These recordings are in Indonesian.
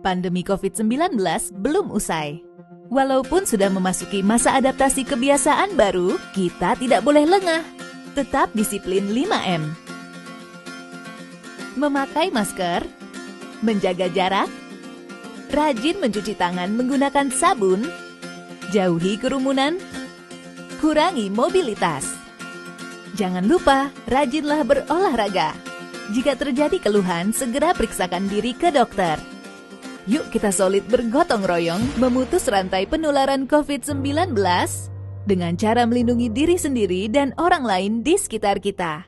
Pandemi COVID-19 belum usai. Walaupun sudah memasuki masa adaptasi kebiasaan baru, kita tidak boleh lengah. Tetap disiplin 5M. Memakai masker, menjaga jarak, rajin mencuci tangan menggunakan sabun, jauhi kerumunan, kurangi mobilitas. Jangan lupa, rajinlah berolahraga. Jika terjadi keluhan, segera periksakan diri ke dokter. Yuk kita solid bergotong royong memutus rantai penularan COVID-19 dengan cara melindungi diri sendiri dan orang lain di sekitar kita.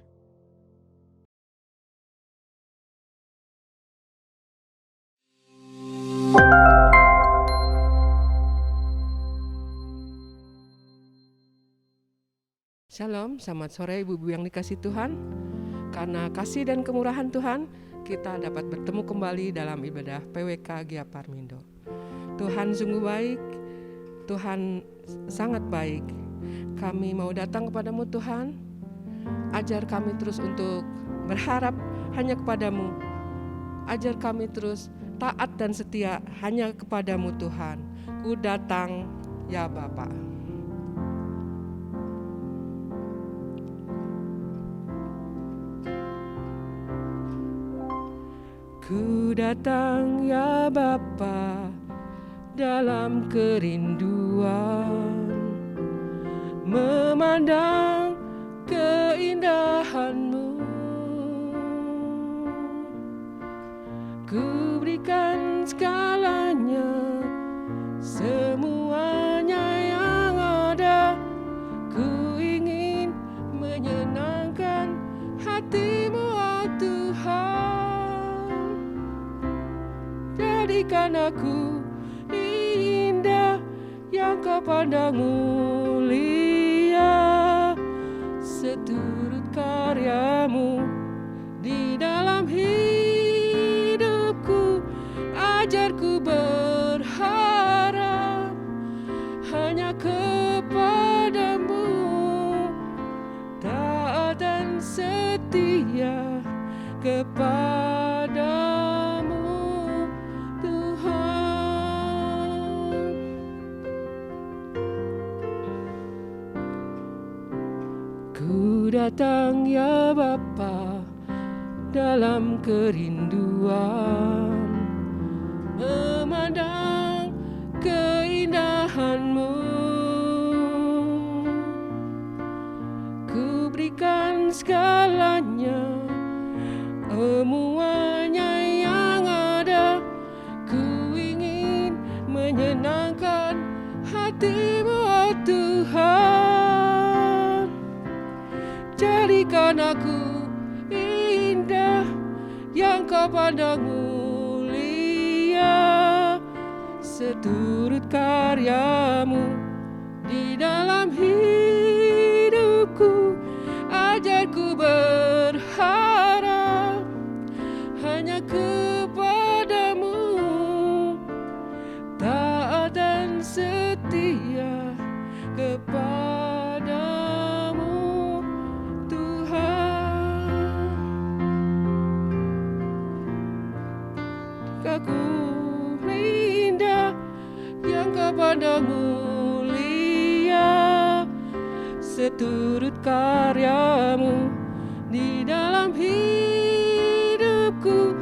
Shalom, selamat sore ibu-ibu yang dikasih Tuhan. Karena kasih dan kemurahan Tuhan, kita dapat bertemu kembali dalam ibadah PWK Gia Parmindo. Tuhan sungguh baik, Tuhan sangat baik. Kami mau datang kepadamu Tuhan, ajar kami terus untuk berharap hanya kepadamu. Ajar kami terus taat dan setia hanya kepadamu Tuhan. Ku datang ya Bapa. Ku datang ya Bapa dalam kerinduan, memandang keindahan-Mu. Ku berikan segalanya, semuanya yang ada. Ku ingin menyenangkan hati-Mu, oh Tuhan. Jadikan aku indah yang Kau pandang mulia, seturut karya-Mu di dalam hidupku. Ajarku berharap hanya kepadamu, taat dan setia kepadamu Tuhan. Ku datang ya Bapa dalam kerinduan, memandang keindahan-Mu. Ku berikan segalanya, semuanya yang ada. Ku ingin menyenangkan hati-Mu, oh Tuhan. Jadikan aku indah yang Kau pandang mulia, seturut karya-Mu di dalam hidupku. Ajarku berharap hanya kepadamu, taat dan setia kepadamu Tuhan. Aku indah yang Kau pandang mulia, seturut karya-Mu di dalam hidupku.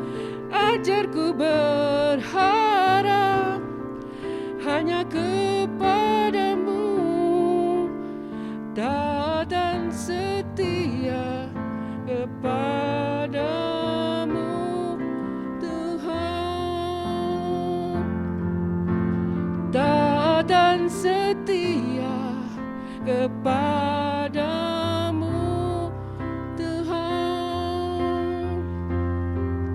Ajarku berharap hanya kepadamu, taat dan setia kepadamu Tuhan. Taat dan setia kepadamu Tuhan.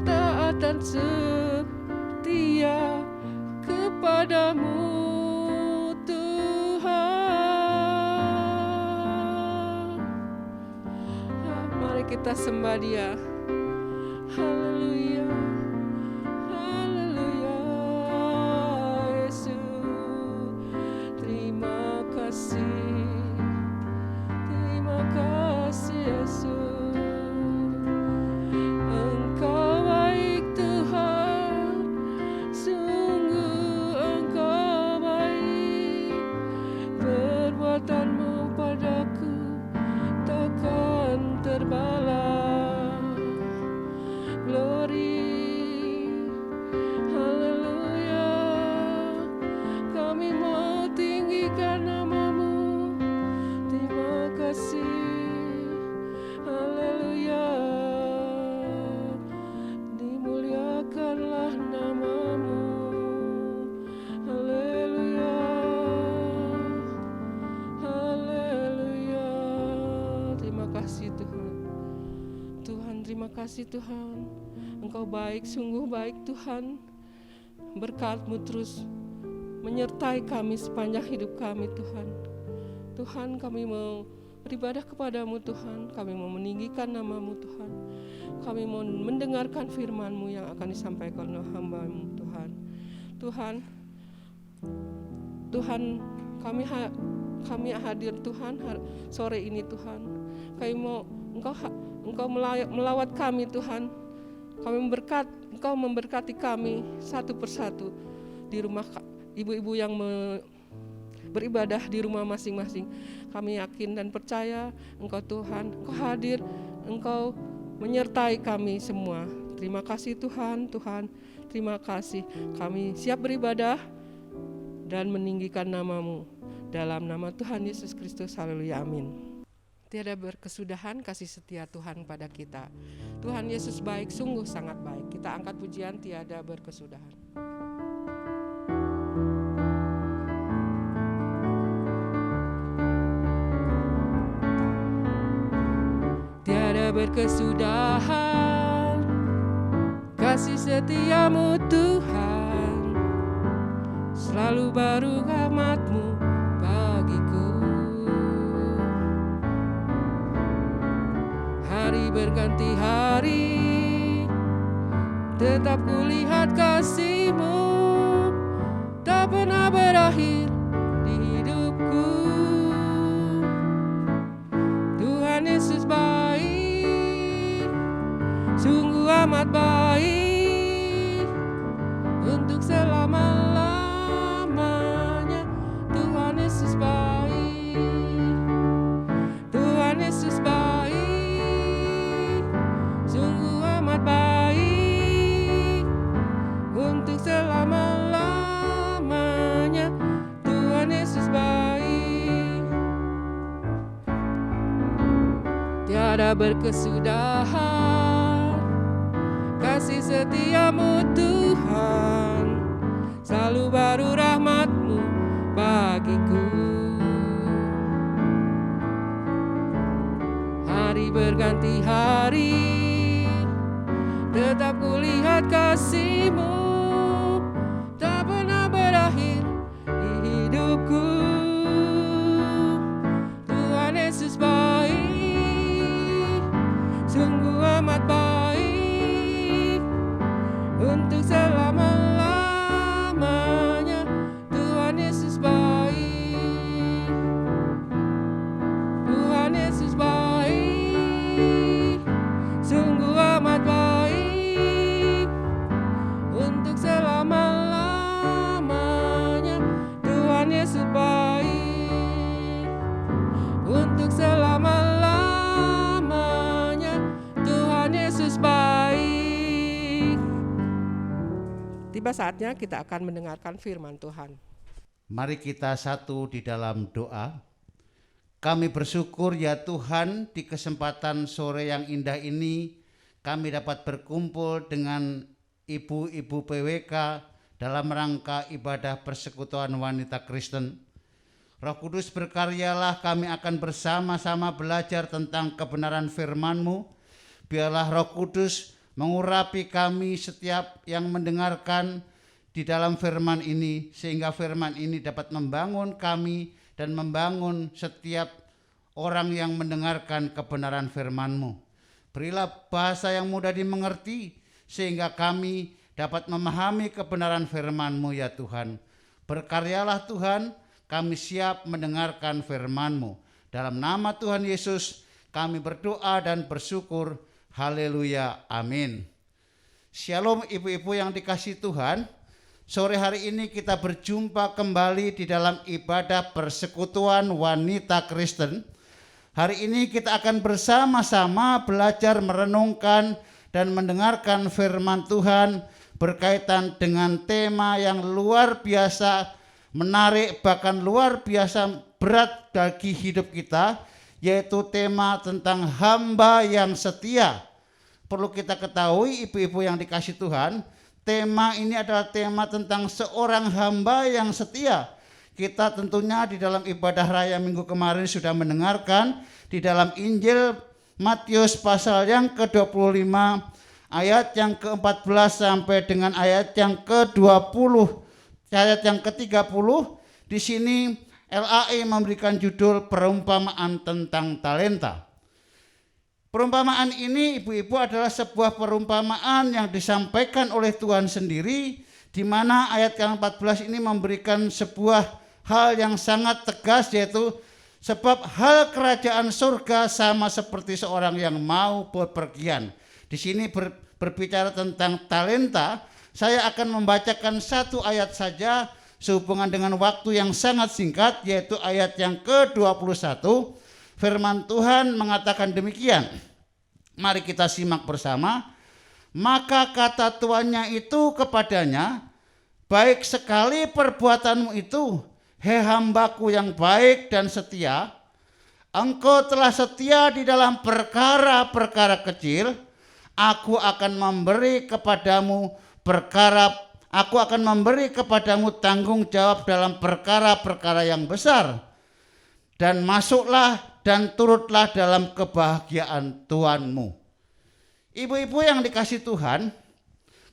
Taat dan setia kepadamu Tuhan. Mari kita sembah Dia. Haleluya, haleluya Yesus. Terima kasih, terima kasih Yesus. Engkau baik Tuhan, terima kasih Tuhan. Engkau baik, sungguh baik Tuhan. Berkat-Mu terus menyertai kami sepanjang hidup kami Tuhan. Tuhan, kami mau beribadah kepadamu Tuhan. Kami mau meninggikan nama-Mu Tuhan. Kami mau mendengarkan firman-Mu yang akan disampaikan oleh hamba-Mu Tuhan. Tuhan, kami hadir Tuhan sore ini Tuhan. Kami mau Engkau melawat kami Tuhan. Engkau memberkati kami satu persatu di rumah ibu-ibu yang beribadah di rumah masing-masing. Kami yakin dan percaya Engkau Tuhan, Engkau hadir, Engkau menyertai kami semua. Terima kasih Tuhan, terima kasih. Kami siap beribadah dan meninggikan nama-Mu. Dalam nama Tuhan Yesus Kristus, haleluya, amin. Tiada berkesudahan kasih setia Tuhan pada kita. Tuhan Yesus baik, sungguh sangat baik. Kita angkat pujian tiada berkesudahan. Tiada berkesudahan kasih setia-Mu Tuhan, selalu baru rahmat-Mu bagiku. Hari berganti hari, tetap kulihat kasih-Mu, tak pernah berakhir di hidupku. Tuhan Yesus baik, sungguh amat baik, untuk selama-lamanya. Tuhan Yesus baik, Tuhan Yesus baik, sungguh amat baik, untuk selama-lamanya. Tuhan Yesus baik. Tiada berkesudahan kasih setia-Mu Tuhan, selalu baru rahmat-Mu bagiku. Hari berganti hari, tetap kulihat kasih-Mu, tak pernah berakhir di hidupku. Tuhan Yesus baik, sungguh amat baik, untuk selama-lamanya. Tuhan Yesus baik, Tuhan Yesus baik, sungguh amat baik, untuk selama-lamanya. Tuhan Yesus baik, untuk selama-lamanya. Tuhan Yesus baik. Tiba saatnya kita akan mendengarkan firman Tuhan. Mari kita satu di dalam doa. Kami bersyukur ya Tuhan, di kesempatan sore yang indah ini kami dapat berkumpul dengan ibu-ibu PWK dalam rangka ibadah persekutuan wanita Kristen. Roh Kudus berkaryalah, kami akan bersama-sama belajar tentang kebenaran firman-Mu. Biarlah Roh Kudus mengurapi kami setiap yang mendengarkan di dalam firman ini, sehingga firman ini dapat membangun kami dan membangun setiap orang yang mendengarkan kebenaran firman-Mu. Berilah bahasa yang mudah dimengerti, sehingga kami dapat memahami kebenaran firman-Mu ya Tuhan. Berkaryalah Tuhan, kami siap mendengarkan firman-Mu. Dalam nama Tuhan Yesus kami berdoa dan bersyukur. Haleluya, amin. Shalom ibu-ibu yang dikasihi Tuhan. Sore hari ini kita berjumpa kembali di dalam ibadah persekutuan wanita Kristen. Hari ini kita akan bersama-sama belajar merenungkan dan mendengarkan firman Tuhan berkaitan dengan tema yang luar biasa menarik, bahkan luar biasa berat bagi hidup kita, yaitu tema tentang hamba yang setia. Perlu kita ketahui ibu-ibu yang dikasihi Tuhan, tema ini adalah tema tentang seorang hamba yang setia. Kita tentunya di dalam ibadah raya minggu kemarin sudah mendengarkan di dalam Injil Matius pasal yang ke-25 ayat yang ke-14 sampai dengan ayat yang ke-20, ayat yang ke-30. Di sini LAI memberikan judul perumpamaan tentang talenta. Perumpamaan ini ibu-ibu adalah sebuah perumpamaan yang disampaikan oleh Tuhan sendiri, di mana ayat yang 14 ini memberikan sebuah hal yang sangat tegas, yaitu sebab hal kerajaan surga sama seperti seorang yang mau bepergian. Di sini berbicara tentang talenta. Saya akan membacakan satu ayat saja sehubungan dengan waktu yang sangat singkat, yaitu ayat yang ke-21. Firman Tuhan mengatakan demikian. Mari kita simak bersama. Maka kata tuannya itu kepadanya, baik sekali perbuatanmu itu, hei hambaku yang baik dan setia. Engkau telah setia di dalam perkara-perkara kecil, aku akan memberi kepadamu tanggung jawab dalam perkara-perkara yang besar. Dan masuklah dan turutlah dalam kebahagiaan Tuhanmu. Ibu-ibu yang dikasihi Tuhan,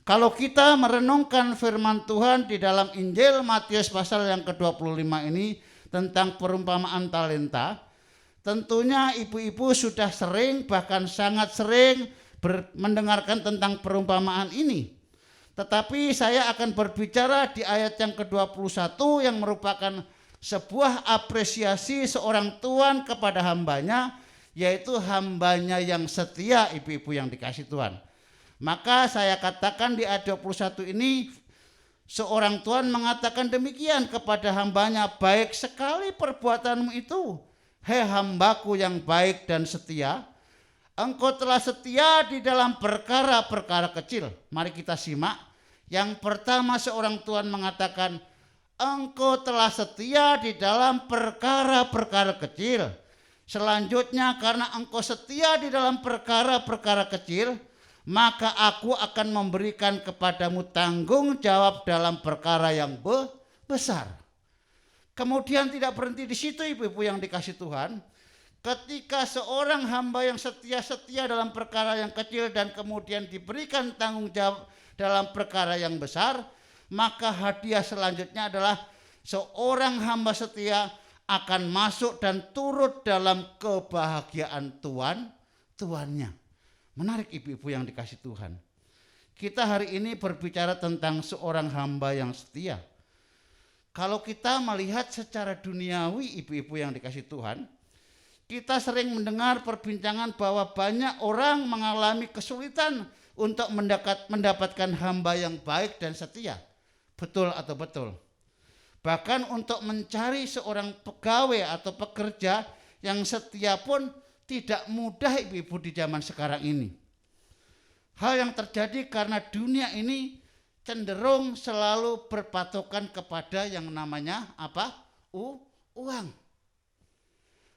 kalau kita merenungkan firman Tuhan di dalam Injil Matius pasal yang ke-25 ini tentang perumpamaan talenta, tentunya ibu-ibu sudah sering, bahkan sangat sering mendengarkan tentang perumpamaan ini. Tetapi saya akan berbicara di ayat yang ke-21 yang merupakan sebuah apresiasi seorang tuan kepada hambanya, yaitu hambanya yang setia, ibu-ibu yang dikasihi Tuhan. Maka saya katakan di ayat 21 ini, seorang tuan mengatakan demikian kepada hambanya, baik sekali perbuatanmu itu, hei hambaku yang baik dan setia. Engkau telah setia di dalam perkara-perkara kecil. Mari kita simak. Yang pertama seorang tuan mengatakan, engkau telah setia di dalam perkara-perkara kecil. Selanjutnya, karena engkau setia di dalam perkara-perkara kecil, maka aku akan memberikan kepadamu tanggung jawab dalam perkara yang besar. Kemudian tidak berhenti di situ, ibu-ibu yang dikasihi Tuhan. Ketika seorang hamba yang setia dalam perkara yang kecil dan kemudian diberikan tanggung jawab dalam perkara yang besar, maka hadiah selanjutnya adalah seorang hamba setia akan masuk dan turut dalam kebahagiaan tuannya. Menarik ibu-ibu yang dikasihi Tuhan. Kita hari ini berbicara tentang seorang hamba yang setia. Kalau kita melihat secara duniawi, ibu-ibu yang dikasihi Tuhan, kita sering mendengar perbincangan bahwa banyak orang mengalami kesulitan untuk mendapatkan hamba yang baik dan setia. Betul atau betul? Bahkan untuk mencari seorang pegawai atau pekerja yang setia pun tidak mudah, ibu-ibu, di zaman sekarang ini. Hal yang terjadi karena dunia ini cenderung selalu berpatokan kepada yang namanya apa? Uang.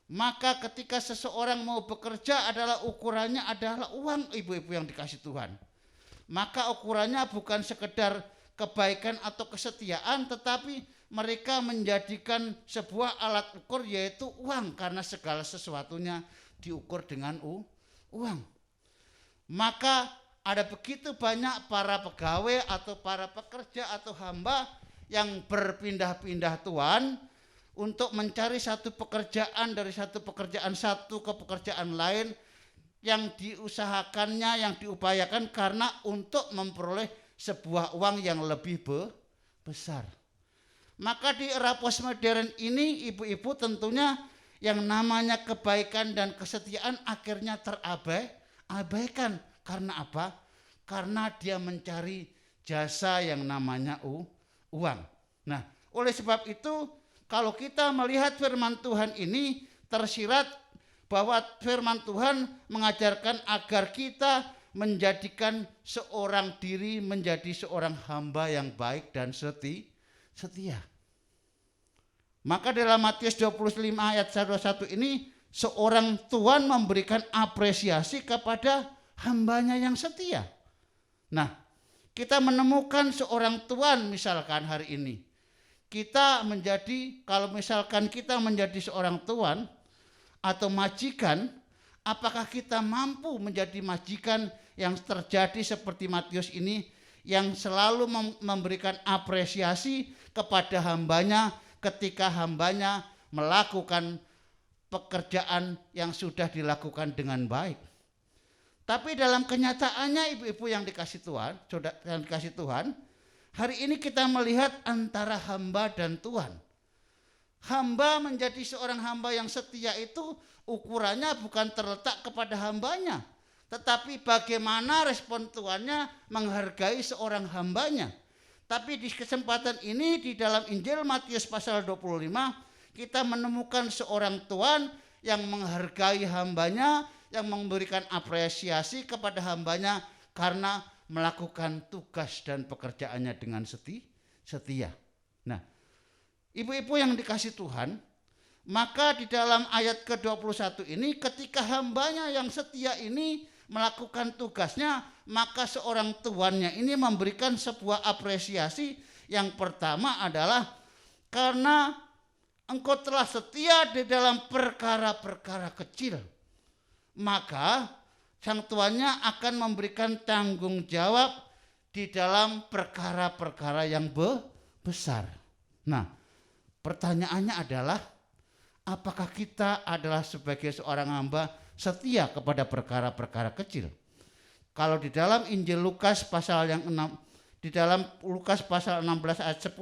Maka ketika seseorang mau bekerja adalah ukurannya adalah uang, ibu-ibu yang dikasihi Tuhan. Maka ukurannya bukan sekedar kebaikan atau kesetiaan, tetapi mereka menjadikan sebuah alat ukur, yaitu uang, karena segala sesuatunya diukur dengan uang. Maka ada begitu banyak para pegawai atau para pekerja atau hamba yang berpindah-pindah tuan untuk mencari satu pekerjaan dari satu pekerjaan satu ke pekerjaan lain, yang diusahakannya, yang diupayakan karena untuk memperoleh sebuah uang yang lebih besar. Maka di era postmodern ini, ibu-ibu, tentunya yang namanya kebaikan dan kesetiaan akhirnya terabaikan. Karena apa? Karena dia mencari jasa yang namanya uang. Nah, oleh sebab itu, kalau kita melihat firman Tuhan ini, tersirat bahwa firman Tuhan mengajarkan agar kita menjadikan seorang diri menjadi seorang hamba yang baik dan setia. Maka dalam Matius 25 ayat 21 ini, seorang tuan memberikan apresiasi kepada hambanya yang setia. Nah, kita menemukan seorang tuan misalkan hari ini. Kalau misalkan kita menjadi seorang tuan atau majikan, Apakah kita mampu menjadi majikan yang terjadi seperti Matius ini, yang selalu memberikan apresiasi kepada hambanya ketika hambanya melakukan pekerjaan yang sudah dilakukan dengan baik. Tapi dalam kenyataannya ibu-ibu yang dikasih Tuhan, saudara yang dikasih Tuhan, hari ini kita melihat antara hamba dan Tuhan. Hamba menjadi seorang hamba yang setia itu ukurannya bukan terletak kepada hambanya, tetapi bagaimana respon tuannya menghargai seorang hambanya. Tapi di kesempatan ini di dalam Injil Matius pasal 25 kita menemukan seorang tuan yang menghargai hambanya, yang memberikan apresiasi kepada hambanya karena melakukan tugas dan pekerjaannya dengan setia. Nah, ibu-ibu yang dikasih Tuhan, maka di dalam ayat ke-21 ini ketika hambanya yang setia ini melakukan tugasnya, maka seorang tuannya ini memberikan sebuah apresiasi. Yang pertama adalah karena engkau telah setia di dalam perkara-perkara kecil, maka sang tuannya akan memberikan tanggung jawab di dalam perkara-perkara yang besar. Nah, pertanyaannya adalah, apakah kita adalah sebagai seorang hamba setia kepada perkara-perkara kecil? Kalau di dalam Injil Lukas pasal yang 6, di dalam Lukas pasal 16 ayat 10,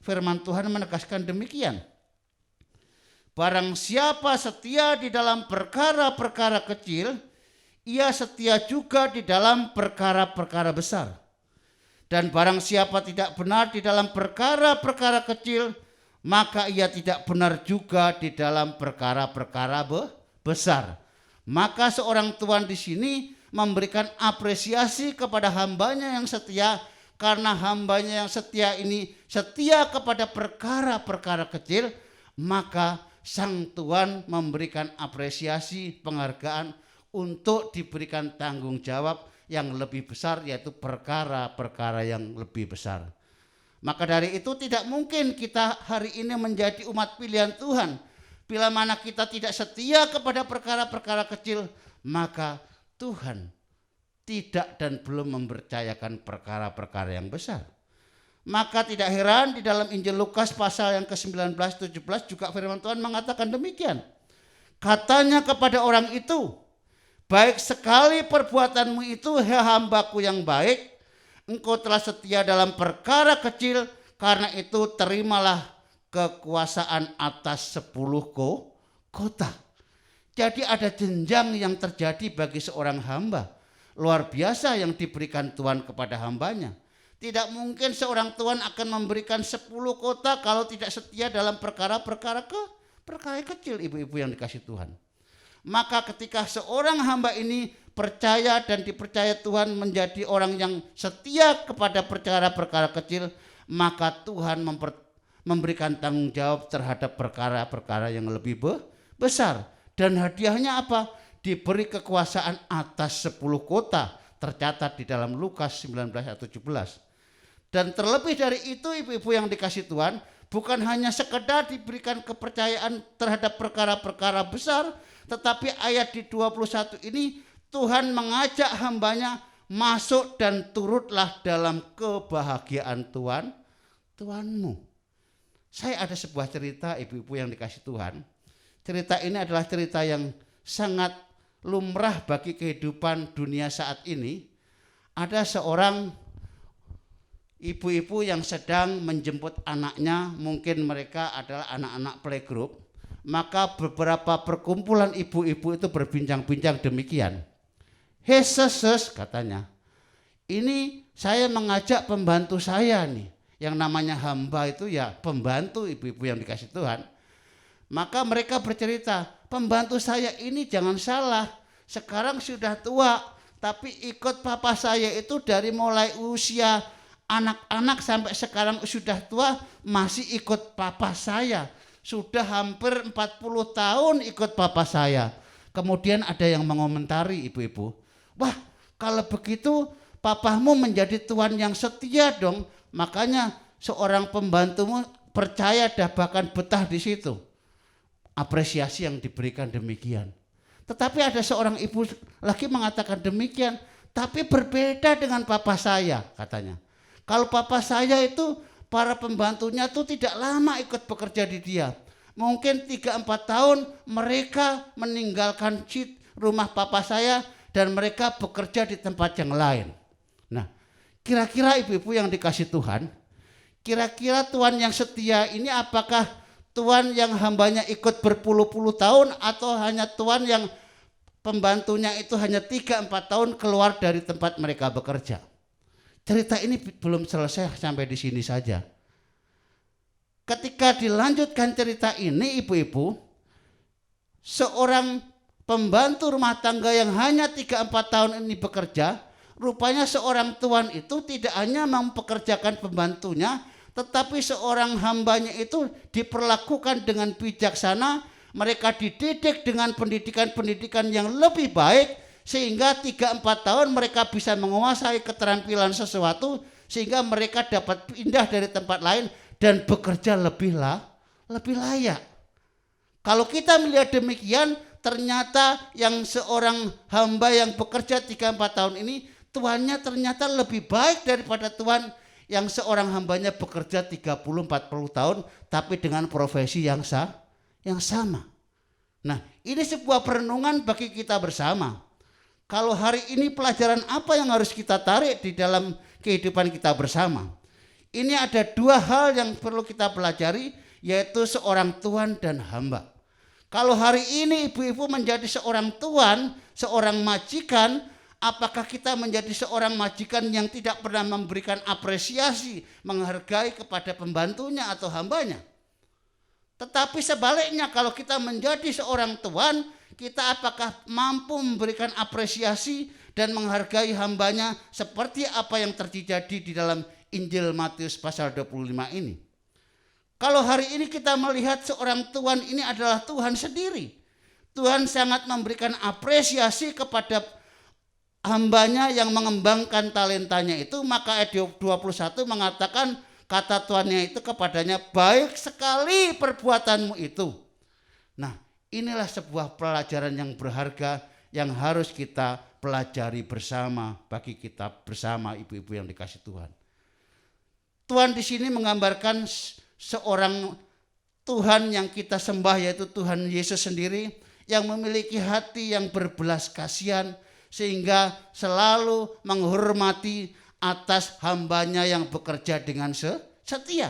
firman Tuhan menegaskan demikian. Barang siapa setia di dalam perkara-perkara kecil, ia setia juga di dalam perkara-perkara besar. Dan barang siapa tidak benar di dalam perkara-perkara kecil, maka ia tidak benar juga di dalam perkara-perkara besar. Maka seorang tuan di sini memberikan apresiasi kepada hambanya yang setia, karena hambanya yang setia ini setia kepada perkara-perkara kecil, maka sang tuan memberikan apresiasi, penghargaan untuk diberikan tanggung jawab yang lebih besar, yaitu perkara-perkara yang lebih besar. Maka dari itu tidak mungkin kita hari ini menjadi umat pilihan Tuhan bila mana kita tidak setia kepada perkara-perkara kecil, maka Tuhan tidak dan belum mempercayakan perkara-perkara yang besar. Maka tidak heran di dalam Injil Lukas pasal yang ke-19, 17 juga firman Tuhan mengatakan demikian. Katanya kepada orang itu, baik sekali perbuatanmu itu, hai hambaku yang baik, engkau telah setia dalam perkara kecil, karena itu terimalah kekuasaan atas 10 kota. Jadi ada jenjang yang terjadi bagi seorang hamba, luar biasa yang diberikan Tuhan kepada hambanya. Tidak mungkin seorang tuan akan memberikan 10 kota kalau tidak setia dalam perkara-perkara kecil, ibu-ibu yang dikasih Tuhan. Maka ketika seorang hamba ini percaya dan dipercaya Tuhan menjadi orang yang setia kepada perkara-perkara kecil, maka Tuhan memberikan tanggung jawab terhadap perkara-perkara yang lebih besar. Dan hadiahnya apa? Diberi kekuasaan atas 10 kota, tercatat di dalam Lukas 19 ayat 17. Dan terlebih dari itu, ibu-ibu yang dikasih Tuhan, bukan hanya sekedar diberikan kepercayaan terhadap perkara-perkara besar, tetapi ayat di 21 ini Tuhan mengajak hambanya masuk dan turutlah dalam kebahagiaan Tuhanmu. Saya ada sebuah cerita, ibu-ibu yang dikasih Tuhan. Cerita ini adalah cerita yang sangat lumrah bagi kehidupan dunia saat ini. Ada seorang ibu-ibu yang sedang menjemput anaknya, mungkin mereka adalah anak-anak playgroup. Maka beberapa perkumpulan ibu-ibu itu berbincang-bincang demikian. Hei sus, katanya, ini saya mengajak pembantu saya nih, yang namanya hamba itu ya pembantu, ibu-ibu yang dikasih Tuhan. Maka mereka bercerita, pembantu saya ini jangan salah, sekarang sudah tua, tapi ikut papa saya itu dari mulai usia anak-anak sampai sekarang sudah tua masih ikut papa saya. Sudah hampir 40 tahun ikut papa saya. Kemudian ada yang mengomentari, ibu-ibu, wah kalau begitu papamu menjadi tuan yang setia dong. Makanya seorang pembantumu percaya dan bahkan betah di situ. Apresiasi yang diberikan demikian. Tetapi ada seorang ibu lagi mengatakan demikian, tapi berbeda dengan papa saya katanya. Kalau papa saya itu para pembantunya itu tidak lama ikut bekerja di dia. Mungkin 3-4 tahun mereka meninggalkan rumah papa saya dan mereka bekerja di tempat yang lain. Nah, kira-kira ibu-ibu yang dikasih Tuhan, kira-kira Tuhan yang setia ini apakah Tuhan yang hambanya ikut berpuluh-puluh tahun atau hanya Tuhan yang pembantunya itu hanya 3-4 tahun keluar dari tempat mereka bekerja? Cerita ini belum selesai sampai di sini saja. Ketika dilanjutkan cerita ini ibu-ibu, seorang pembantu rumah tangga yang hanya 3-4 tahun ini bekerja, rupanya seorang tuan itu tidak hanya mempekerjakan pembantunya, tetapi seorang hambanya itu diperlakukan dengan bijaksana, mereka dididik dengan pendidikan-pendidikan yang lebih baik, sehingga 3-4 tahun mereka bisa menguasai keterampilan sesuatu, sehingga mereka dapat pindah dari tempat lain dan bekerja lebih layak. Kalau kita melihat demikian, ternyata yang seorang hamba yang bekerja 3-4 tahun ini, tuannya ternyata lebih baik daripada tuan yang seorang hambanya bekerja 30-40 tahun tapi dengan profesi yang sama. Nah, ini sebuah perenungan bagi kita bersama. Kalau hari ini pelajaran apa yang harus kita tarik di dalam kehidupan kita bersama? Ini ada 2 hal yang perlu kita pelajari, yaitu seorang tuan dan hamba. Kalau hari ini ibu-ibu menjadi seorang tuan, seorang majikan, apakah kita menjadi seorang majikan yang tidak pernah memberikan apresiasi, menghargai kepada pembantunya atau hambanya? Tetapi sebaliknya, kalau kita menjadi seorang tuan, kita apakah mampu memberikan apresiasi dan menghargai hambanya seperti apa yang terjadi di dalam Injil Matius pasal 25 ini? Kalau hari ini kita melihat seorang Tuhan ini adalah Tuhan sendiri. Tuhan sangat memberikan apresiasi kepada hambanya yang mengembangkan talentanya itu, maka ayat 21 mengatakan kata Tuhannya itu kepadanya, baik sekali perbuatanmu itu. Nah, inilah sebuah pelajaran yang berharga yang harus kita pelajari bersama bagi kita bersama ibu-ibu yang dikasih Tuhan. Tuhan di sini menggambarkan seorang Tuhan yang kita sembah, yaitu Tuhan Yesus sendiri, yang memiliki hati yang berbelas kasihan sehingga selalu menghormati atas hambanya yang bekerja dengan setia.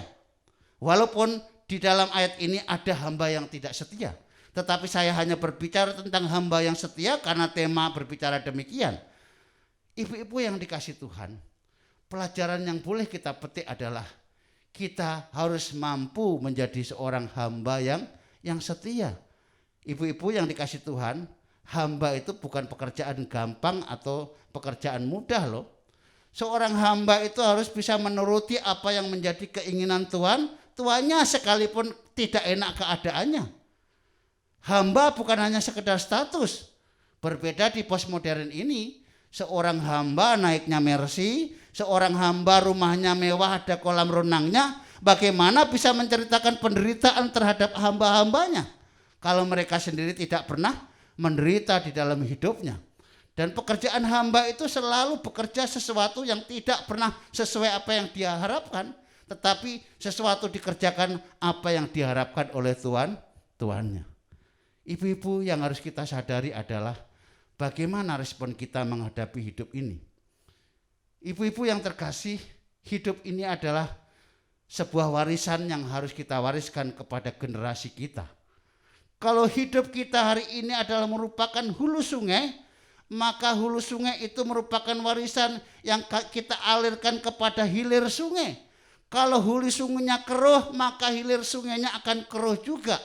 Walaupun di dalam ayat ini ada hamba yang tidak setia, tetapi saya hanya berbicara tentang hamba yang setia karena tema berbicara demikian. Ibu-ibu yang dikasih Tuhan, pelajaran yang boleh kita petik adalah kita harus mampu menjadi seorang hamba yang setia. Ibu-ibu yang dikasih Tuhan, hamba itu bukan pekerjaan gampang atau pekerjaan mudah loh. Seorang hamba itu harus bisa menuruti apa yang menjadi keinginan tuannya sekalipun tidak enak keadaannya. Hamba bukan hanya sekedar status. Berbeda di postmodern ini, seorang hamba naiknya Mercy, seorang hamba rumahnya mewah, ada kolam renangnya, bagaimana bisa menceritakan penderitaan terhadap hamba-hambanya kalau mereka sendiri tidak pernah menderita di dalam hidupnya. Dan pekerjaan hamba itu selalu bekerja sesuatu yang tidak pernah sesuai apa yang dia harapkan, tetapi sesuatu dikerjakan apa yang diharapkan oleh tuannya. Ibu-ibu yang harus kita sadari adalah bagaimana respon kita menghadapi hidup ini. Ibu-ibu yang terkasih, hidup ini adalah sebuah warisan yang harus kita wariskan kepada generasi kita. Kalau hidup kita hari ini adalah merupakan hulu sungai, maka hulu sungai itu merupakan warisan yang kita alirkan kepada hilir sungai. Kalau hulu sungainya keruh, maka hilir sungainya akan keruh juga.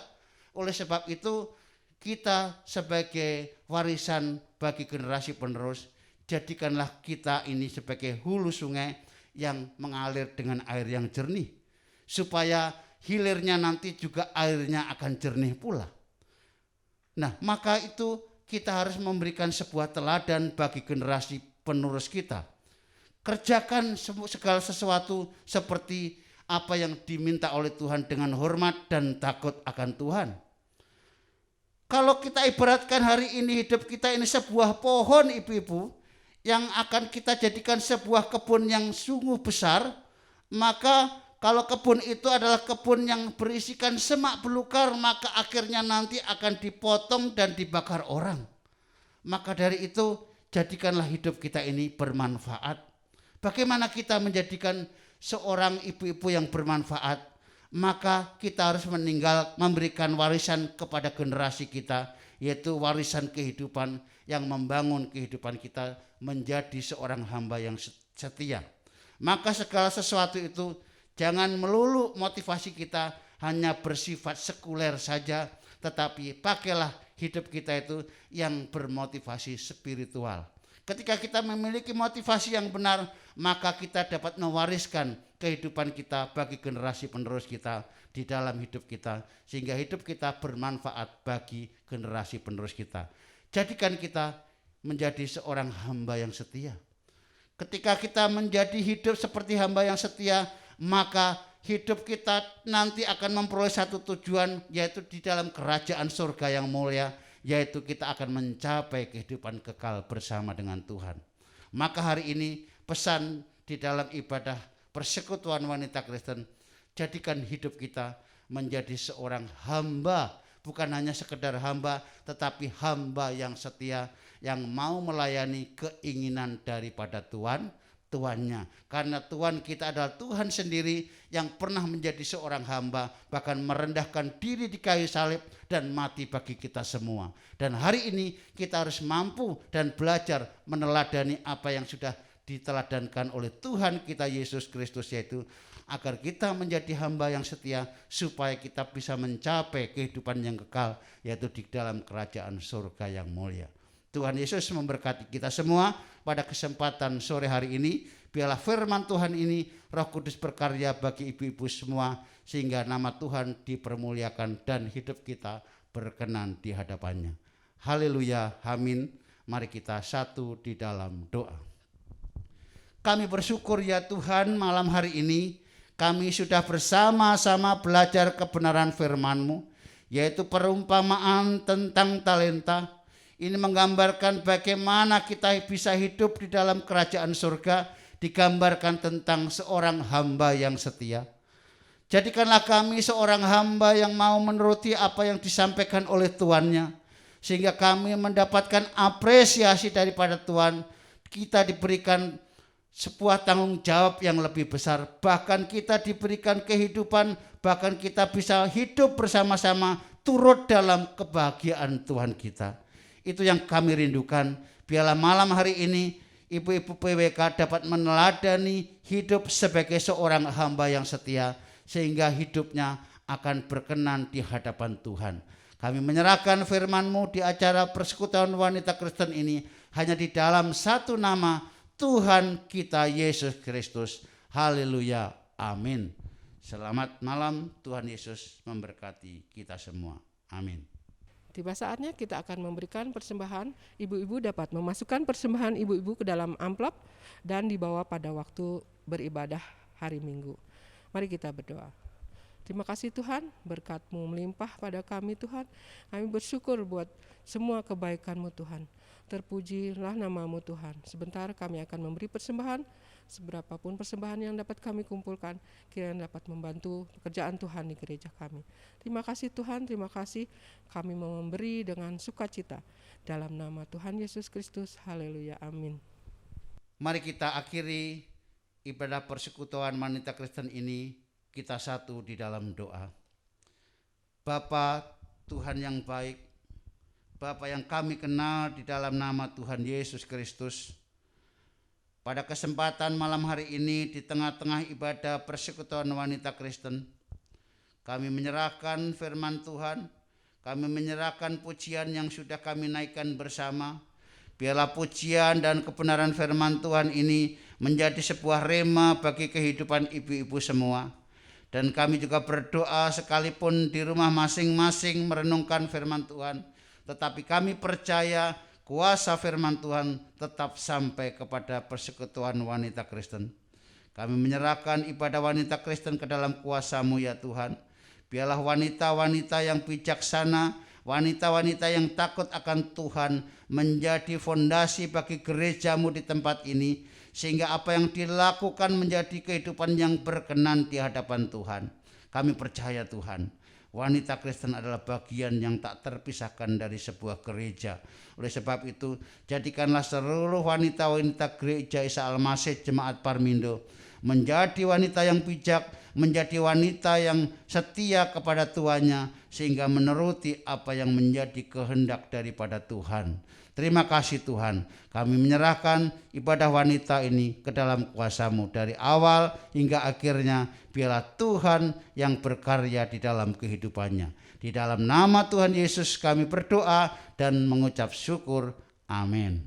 Oleh sebab itu, kita sebagai warisan bagi generasi penerus, jadikanlah kita ini sebagai hulu sungai yang mengalir dengan air yang jernih, supaya hilirnya nanti juga airnya akan jernih pula. Nah, maka itu kita harus memberikan sebuah teladan bagi generasi penerus kita. Kerjakan segala sesuatu seperti apa yang diminta oleh Tuhan dengan hormat dan takut akan Tuhan. Kalau kita ibaratkan hari ini hidup kita ini sebuah pohon ibu-ibu, yang akan kita jadikan sebuah kebun yang sungguh besar, maka kalau kebun itu adalah kebun yang berisikan semak belukar, maka akhirnya nanti akan dipotong dan dibakar orang. Maka dari itu jadikanlah hidup kita ini bermanfaat. Bagaimana kita menjadikan seorang ibu-ibu yang bermanfaat? Maka kita harus memberikan warisan kepada generasi kita, yaitu warisan kehidupan yang membangun kehidupan kita menjadi seorang hamba yang setia. Maka segala sesuatu itu jangan melulu motivasi kita hanya bersifat sekuler saja, tetapi pakailah hidup kita itu yang bermotivasi spiritual. Ketika kita memiliki motivasi yang benar, maka kita dapat mewariskan kehidupan kita bagi generasi penerus kita di dalam hidup kita, sehingga hidup kita bermanfaat bagi generasi penerus kita. Jadikan kita menjadi seorang hamba yang setia. Ketika kita menjadi hidup seperti hamba yang setia, maka hidup kita nanti akan memperoleh satu tujuan, yaitu di dalam kerajaan surga yang mulia, yaitu kita akan mencapai kehidupan kekal bersama dengan Tuhan. Maka hari ini pesan di dalam ibadah persekutuan wanita Kristen, jadikan hidup kita menjadi seorang hamba, bukan hanya sekedar hamba, tetapi hamba yang setia, yang mau melayani keinginan daripada Tuannya. Karena Tuhan kita adalah Tuhan sendiri yang pernah menjadi seorang hamba, bahkan merendahkan diri di kayu salib dan mati bagi kita semua. Dan hari ini kita harus mampu dan belajar meneladani apa yang sudah diteladankan oleh Tuhan kita Yesus Kristus, yaitu agar kita menjadi hamba yang setia, supaya kita bisa mencapai kehidupan yang kekal, yaitu di dalam kerajaan surga yang mulia. Tuhan Yesus memberkati kita semua pada kesempatan sore hari ini. Biarlah firman Tuhan ini, Roh Kudus berkarya bagi ibu-ibu semua, sehingga nama Tuhan dipermuliakan dan hidup kita berkenan di hadapannya. Haleluya, amin. Mari kita satu di dalam doa. Kami bersyukur ya Tuhan, malam hari ini kami sudah bersama-sama belajar kebenaran firman-Mu, yaitu perumpamaan tentang talenta. Ini menggambarkan bagaimana kita bisa hidup di dalam kerajaan surga, digambarkan tentang seorang hamba yang setia. Jadikanlah kami seorang hamba yang mau menuruti apa yang disampaikan oleh tuannya, sehingga kami mendapatkan apresiasi daripada Tuhan. Kita diberikan sebuah tanggung jawab yang lebih besar, bahkan kita diberikan kehidupan, bahkan kita bisa hidup bersama-sama turut dalam kebahagiaan Tuhan kita. Itu yang kami rindukan. Biarlah malam hari ini ibu-ibu PWK dapat meneladani hidup sebagai seorang hamba yang setia, sehingga hidupnya akan berkenan di hadapan Tuhan. Kami menyerahkan firman-Mu di acara persekutuan wanita Kristen ini hanya di dalam satu nama, Tuhan kita Yesus Kristus. Haleluya, amin. Selamat malam, Tuhan Yesus memberkati kita semua. Amin. Tiba saatnya kita akan memberikan persembahan. Ibu-ibu dapat memasukkan persembahan ibu-ibu ke dalam amplop dan dibawa pada waktu beribadah hari Minggu. Mari kita berdoa. Terima kasih Tuhan, berkat-Mu melimpah pada kami Tuhan. Kami bersyukur buat semua kebaikan-Mu Tuhan. Terpujilah nama-Mu Tuhan. Sebentar kami akan memberi persembahan. Seberapapun persembahan yang dapat kami kumpulkan, kiranya dapat membantu pekerjaan Tuhan di gereja kami. Terima kasih Tuhan, terima kasih. Kami mau memberi dengan sukacita. Dalam nama Tuhan Yesus Kristus, haleluya, amin. Mari kita akhiri ibadah persekutuan wanita Kristen ini, kita satu di dalam doa. Bapa Tuhan yang baik, Bapa yang kami kenal di dalam nama Tuhan Yesus Kristus, pada kesempatan malam hari ini di tengah-tengah ibadah persekutuan wanita Kristen, kami menyerahkan firman Tuhan, kami menyerahkan pujian yang sudah kami naikkan bersama. Biarlah pujian dan kebenaran firman Tuhan ini menjadi sebuah rema bagi kehidupan ibu-ibu semua. Dan kami juga berdoa sekalipun di rumah masing-masing merenungkan firman Tuhan, tetapi kami percaya kuasa firman Tuhan tetap sampai kepada persekutuan wanita Kristen. Kami menyerahkan ibadah wanita Kristen ke dalam kuasa-Mu ya Tuhan. Biarlah wanita-wanita yang bijaksana, wanita-wanita yang takut akan Tuhan menjadi fondasi bagi gerejamu di tempat ini, sehingga apa yang dilakukan menjadi kehidupan yang berkenan di hadapan Tuhan. Kami percaya Tuhan, wanita Kristen adalah bagian yang tak terpisahkan dari sebuah gereja. Oleh sebab itu, jadikanlah seluruh wanita-wanita gereja Isa Al-Masih Jemaat Parmindo menjadi wanita yang bijak, menjadi wanita yang setia kepada tuannya, sehingga menuruti apa yang menjadi kehendak daripada Tuhan. Terima kasih Tuhan, kami menyerahkan ibadah wanita ini ke dalam kuasa-Mu dari awal hingga akhirnya. Biarlah Tuhan yang berkarya di dalam kehidupannya. Di dalam nama Tuhan Yesus kami berdoa dan mengucap syukur. Amin.